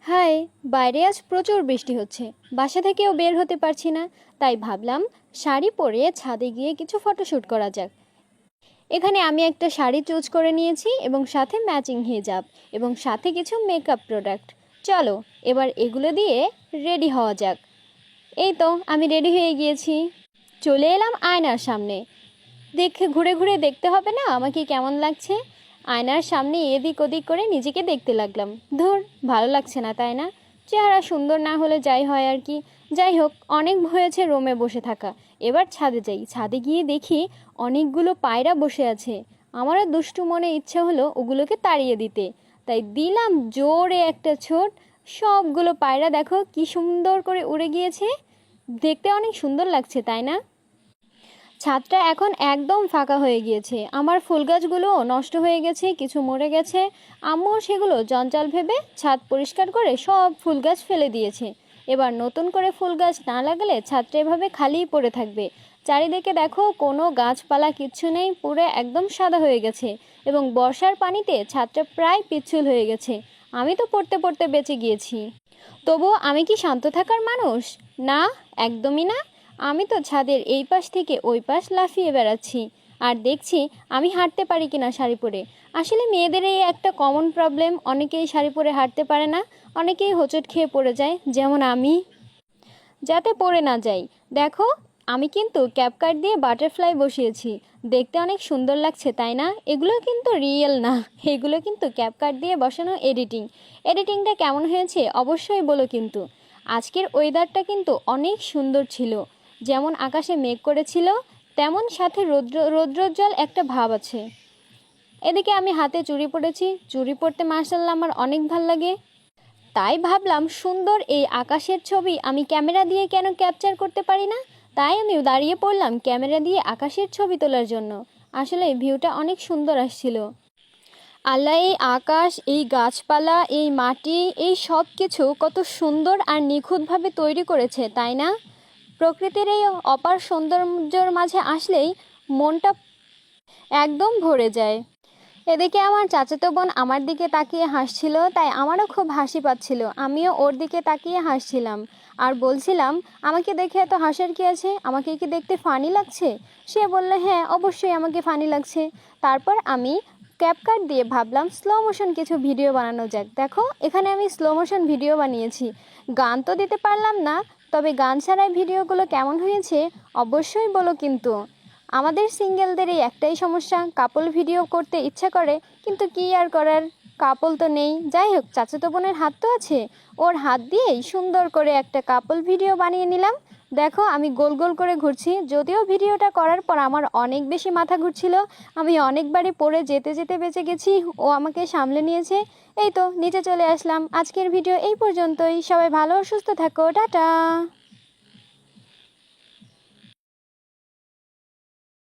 High, বাইরে আজ প্রচুর বৃষ্টি হচ্ছে। বাসা থেকেও বের হতে পারছি না। তাই ভাবলাম শাড়ি পরে ছাদে গিয়ে কিছু ফটোশ্যুট করা যাক। এখানে আমি একটা শাড়ি চুজ করে নিয়েছি এবং সাথে ম্যাচিং হিজাব এবং সাথে কিছু মেকআপ প্রোডাক্ট। চলো এবার এগুলো দিয়ে রেডি হওয়া যাক। এই তো আমি রেডি হয়ে গিয়েছি। চলে এলাম আয়নার সামনে। দেখে ঘুরে ঘুরে দেখতে হবে না আমাকে কেমন লাগছে। আয়নার সামনে এদিক ওদিক করে নিজেকে দেখতে লাগলাম। ধুর, ভালো লাগছে না, তাই না? চেহারা সুন্দর না হলে যাই হয় আর কি। যাই হোক, অনেক হয়েছে রুমে বসে থাকা। এবার ছাদে যাই। ছাদে গিয়ে দেখি অনেকগুলো পায়রা বসে আছে। আমারও দুষ্টু মনে ইচ্ছা হলো ওগুলোকে তাড়িয়ে দিতে। তাই দিলাম জোরে একটা ছোট। সবগুলো পায়রা দেখো কি সুন্দর করে উড়ে গিয়েছে। দেখতে অনেক সুন্দর লাগছে, তাই না? ছাদটা এখন একদম ফাঁকা হয়ে গিয়েছে। আমার ফুল গাছগুলোও নষ্ট হয়ে গেছে, কিছু মরে গেছে। আম্মুও সেগুলো জঞ্জাল ভেবে ছাদ পরিষ্কার করে সব ফুল গাছ ফেলে দিয়েছে। এবার নতুন করে ফুল গাছ না লাগালে ছাদটা এভাবে খালিই পড়ে থাকবে। চারিদিকে দেখো কোনো গাছপালা কিচ্ছু নেই, পুরো একদম সাদা হয়ে গেছে এবং বর্ষার পানিতে ছাদটা প্রায় পিচ্ছিল হয়ে গেছে। আমি তো পড়তে পড়তে বেঁচে গিয়েছি। তবুও আমি কি শান্ত থাকার মানুষ? না, একদমই না। আমি তো ছাদের এই পাশ থেকে ওই পাশ লাফিয়ে বেড়াচ্ছি আর দেখছি আমি হাঁটতে পারি কিনা শাড়ি পরে। আসলে মেয়েদের এই একটা কমন প্রবলেম, অনেকেই শাড়ি পরে হাঁটতে পারে না, অনেকেই হোঁচট খেয়ে পড়ে যায়, যেমন আমি। যাতে পড়ে না যাই, দেখো আমি কিন্তু ক্যাপকাট দিয়ে বাটারফ্লাই বসিয়েছি। দেখতে অনেক সুন্দর লাগছে, তাই না? এগুলো কিন্তু রিয়েল না, এগুলো কিন্তু ক্যাপকাট দিয়ে বসানো এডিটিংটা কেমন হয়েছে অবশ্যই বলো কিন্তু। আজকের ওয়েদারটা কিন্তু অনেক সুন্দর ছিল। যেমন আকাশে মেঘ করেছিল, তেমন সাথে রৌদ্রোজ্জ্বল একটা ভাব আছে। এদিকে আমি হাতে চুড়ি পরেছি। চুড়ি পরতে মাশাআল্লাহ আমার অনেক ভাল লাগে। তাই ভাবলাম সুন্দর এই আকাশের ছবি আমি ক্যামেরা দিয়ে কেন ক্যাপচার করতে পারি না। তাই আমি দাঁড়িয়ে পড়লাম ক্যামেরা দিয়ে আকাশের ছবি তোলার জন্য। আসলে ভিউটা অনেক সুন্দর আসছিল। আল্লাহ এই আকাশ, এই গাছপালা, এই মাটি, এই সব কিছু কত সুন্দর আর নিখুঁতভাবে তৈরি করেছে, তাই না? প্রকৃতির এই অপার সৌন্দর্যের মাঝে আসলেই মনটা একদম ভরে যায়। এদিকে আমার চাচাতো বোন আমার দিকে তাকিয়ে হাসছিল, তাই আমারও খুব হাসি পাচ্ছিল। আমিও ওর দিকে তাকিয়ে হাসছিলাম আর বলছিলাম, আমাকে দেখে এত হাসার কি আছে? আমাকে কি দেখতে ফানি লাগছে? সে বলল, হ্যাঁ অবশ্যই আমাকে ফানি লাগছে। তারপর আমি ক্যাপকাট দিয়ে ভাবলাম স্লো মোশন কিছু ভিডিও বানানো যাক। দেখো এখানে আমি স্লো মোশন ভিডিও বানিয়েছি। গান তো দিতে পারলাম না, তবে গান ছাড়াই ভিডিওগুলো কেমন হয়েছে অবশ্যই বলো কিন্তু। আমাদের সিঙ্গেলদের এই একটাই সমস্যা, কাপল ভিডিও করতে ইচ্ছা করে কিন্তু কি আর করার, কাপল তো নেই। যাই হোক, চাচাতো বোনের হাত তো আছে, ওর হাত দিয়েই সুন্দর করে একটা কাপল ভিডিও বানিয়ে নিলাম। দেখো আমি গোল গোল করে ঘুরছি। যদিও ভিডিওটা করার পর আমার অনেক বেশি মাথা ঘুরছিল, আমি অনেকবারই পড়ে যেতে যেতে বেঁচে গেছি, ও আমাকে সামলে নিয়েছে। এই তো নিচে চলে আসলাম। আজকের ভিডিও এই পর্যন্তই। সবাই ভালো ও সুস্থ থাকো, টাটা।